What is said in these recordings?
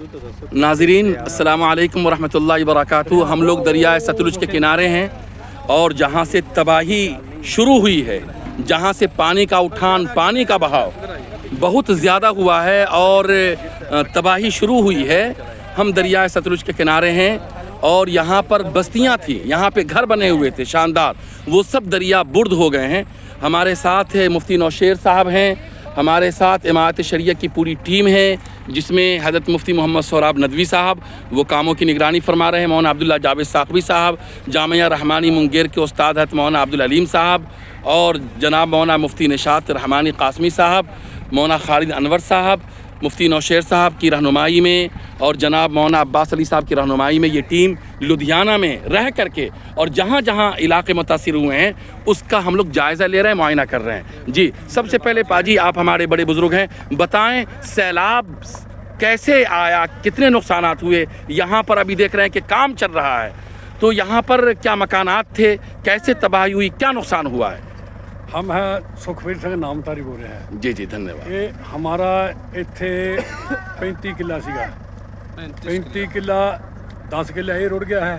नाज़रीन अस्सलाम वालेकुम वरहमतुल्लाहि वबरकातुहू। हम लोग दरिया सतलुज के किनारे हैं और जहाँ से तबाही शुरू हुई है, जहाँ से पानी का उठान, पानी का बहाव बहुत ज़्यादा हुआ है और तबाही शुरू हुई है, हम दरिया सतलुज के किनारे हैं और यहाँ पर बस्तियाँ थी, यहाँ पे घर बने हुए थे शानदार, वो सब दरिया बुर्द हो गए हैं। हमारे साथ मुफ्ती नौशेर साहब हैं, हमारे साथ इमारत शरिया की पूरी टीम है जिसमें हज़रत मुफ्ती मोहम्मद सोहराब नदवी साहब वो कामों की निगरानी फरमा रहे हैं, मौलाना अब्दुल्ला जावेद साक़वी साहब, जामिया रहमानी मुंगेर के उस्ताद हज़रत मौलाना अब्दुल अलीम साहब और जनाब मौलाना मुफ्ती निशात रहमानी क़ासमी साहब, मौलाना खालिद अनवर साहब, मुफ्ती नौशेर साहब की रहनुमाई में और जनाब मौलाना अब्बास अली साहब की रहनुमाई में ये टीम लुधियाना में रह करके और जहाँ जहाँ इलाके मुतासिर हुए हैं उसका हम लोग जायज़ा ले रहे हैं, मुआयना कर रहे हैं। जी, सबसे पहले पाजी आप हमारे बड़े बुज़ुर्ग हैं, बताएं सैलाब कैसे आया, कितने नुकसानात हुए? यहाँ पर अभी देख रहे हैं कि काम चल रहा है, तो यहाँ पर क्या मकानात थे, कैसे तबाही हुई, क्या नुकसान हुआ है? हम हैं सुखवीर सिंह नामधारी बोल रहे हैं। जी जी धन्यवाद। ये हमारा इत्थे 35 किला सीगा, 35 किला 10 किला ये रुड़ गया है,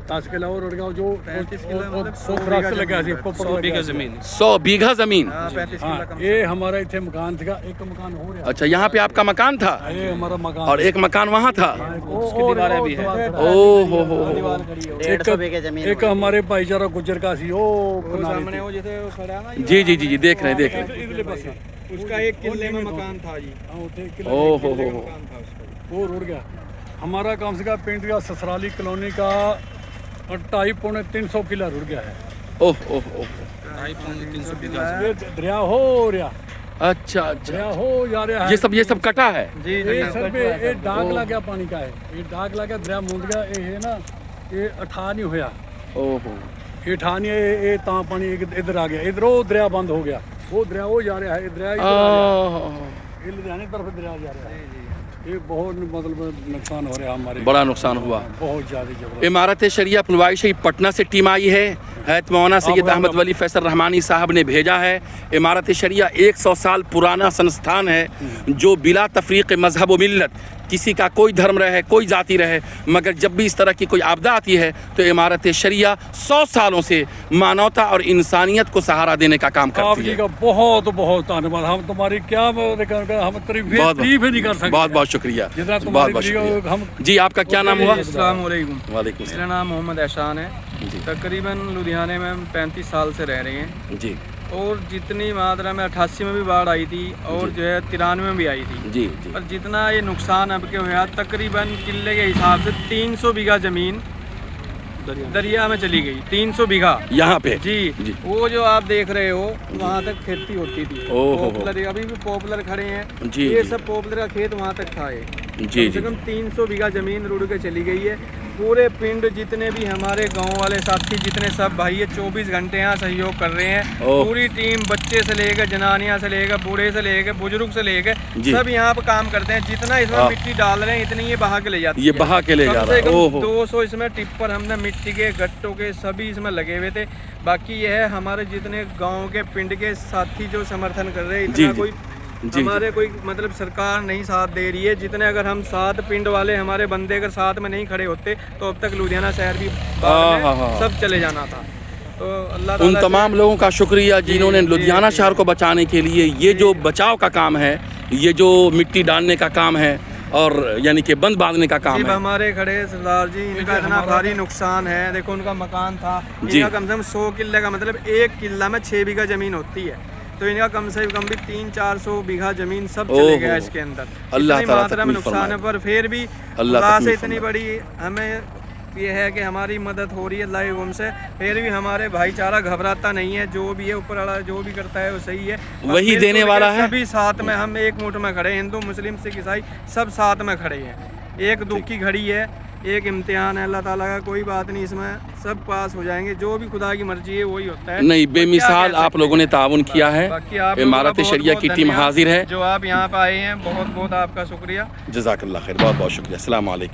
10 किला वो रुड़ गया, जो 100 दरख्त लगा सी, 100 बीघा ज़मीन। हाँ, ये हमारा इत्थे मकान था, एक मकान हो रहा। अच्छा, यहाँ पे आपका मकान था? ये हमारा मकान और एक मकान वहाँ था? दीवारें भी है। ओ हो। एक हमारे भाईचारा गुजर का सी, सामने वो जैसे वो खड़ा है ना, जी जी जी देख रहे हैं। उसका एक किले में मकान था जी। ओ हो वो रुड़ गया। हमारा कम से कम पिंड का ससराली कॉलोनी का 250-300 किला रुड़ गया है। ओह ओह ओह। 250-300 ये दरिया हो रहा, अच्छा अच्छा, दरिया हो जा रहा है। ये सब कटा है? जी ये सर पे ये दाग लग गया, पानी का है, ये दाग लग गया, दरिया मुंद गया, ये है ना, ये अठा नहीं होया, ओहो, ये ठा नहीं, ये ता पानी इधर आ गया, इधर वो दरिया बंद हो गया, वो दरिया वो जा रहा है, दरिया इधर आ रहा है, ये लुधियाने की तरफ दरिया जा रहा है। ये बहुत मतलब नुकसान हो रहा है हमारे, बड़ा नुकसान हुआ, बहुत ज़्यादा जबरदस्त। इमारत शरिया पुलवाई शरीफ पटना से टीम आई है, हैत मौलाना सैयद अहमद वली फैसल रहमानी साहब ने भेजा है। इमारत शरिया 100 साल पुराना संस्थान है जो बिला तफरीक मजहब व मिल्लत, किसी का कोई धर्म रहे, कोई जाति रहे, मगर जब भी इस तरह की कोई आपदा आती है तो इमारत शरिया 100 सालों से मानवता और इंसानियत को सहारा देने का काम करती है। आपका बहुत बहुत धन्यवाद, हम तुम्हारी क्या हम तारीफ नहीं कर सकते। बहुत बहुत शुक्रिया, बहुत बहुत शुक्रिया। हम जी, आपका क्या नाम हुआ? अस्सलाम वालेकुम। वालेकुम मेरा नाम मोहम्मद एहसान है जी तकरीबन लुधियाने में हम 35 साल से रह रहे हैं जी और जितनी मात्रा में 88 में भी बाढ़ आई थी और जो है 93 में भी आई थी जी जी। पर जितना ये नुकसान अब के हुआ तकरीबन किले के हिसाब से 300 बीघा ज़मीन दरिया में चली गई, 300 बीघा यहाँ पे जी। वो जो आप देख रहे हो वहाँ तक खेती होती थी, ओहो। पॉपुलर अभी भी पॉपुलर खड़े हैं जी, ये जी। सब पॉपुलर का खेत वहाँ तक था, ये जी कम से कम 300 बीघा ज़मीन रुड़ के चली गई है। पूरे पिंड जितने भी हमारे गांव वाले साथी जितने सब भाई ये 24 घंटे यहाँ सहयोग कर रहे हैं। ओह। पूरी टीम बच्चे से लेकर जनानियाँ से लेकर बूढ़े से लेकर बुजुर्ग से लेकर सब यहाँ पर काम करते हैं। जितना इसमें मिट्टी डाल रहे हैं इतनी ये बहा के ले जाती है, ये बहा के ले जा रहा है। कम से ओहो। कम 200 इसमें टिप्पर हमने मिट्टी के गट्टों के सभी इसमें लगे हुए थे। बाकी ये है हमारे जितने गाँव के पिंड के साथी जो समर्थन कर रहे हैं, इतना कोई हमारे कोई मतलब सरकार नहीं साथ दे रही है। जितने अगर हम साथ पिंड वाले हमारे बंदे अगर साथ में नहीं खड़े होते तो अब तक लुधियाना शहर भी सब चले जाना था। तो अल्लाह उन तमाम लोगों का शुक्रिया जिन्होंने लुधियाना शहर को बचाने के लिए ये जो बचाव का काम है, ये जो मिट्टी डालने का काम है और यानी कि बंद बांधने का काम है। हमारे खड़े सरदार जी, इनका इतना भारी नुकसान है। देखो उनका मकान था, इनका कम से कम 100 किले का मतलब 1 किला में 6 बीघा ज़मीन होती है, तो इनका कम से कम भी 300-400 बीघा ज़मीन सब चले गया इसके अंदर। अल्लाह ताला मात्रा में नुकसान है पर फिर भी अल्लाह से इतनी बड़ी हमें ये है कि हमारी मदद हो रही है अल्लाह उनसे, फिर भी हमारे भाईचारा घबराता नहीं है। जो भी है ऊपर वाला जो भी करता है वो सही है, वही देने वाला है। सभी साथ में हम एक मुठ में खड़े, हिंदू मुस्लिम सिख ईसाई सब साथ में खड़े हैं। एक दुख की घड़ी है, एक इम्तिहान है अल्लाह ताला का, कोई बात नहीं, इसमें सब पास हो जाएंगे। जो भी खुदा की मर्जी है वही होता है। नहीं, बेमिसाल आप लोगों ने ताउन किया है, इमारत शरिया की टीम हाजिर है। जो आप यहाँ पे आए हैं बहुत बहुत आपका शुक्रिया, जज़ाकल्लाह खैर, बहुत बहुत शुक्रिया। अस्सलाम वालेकुम।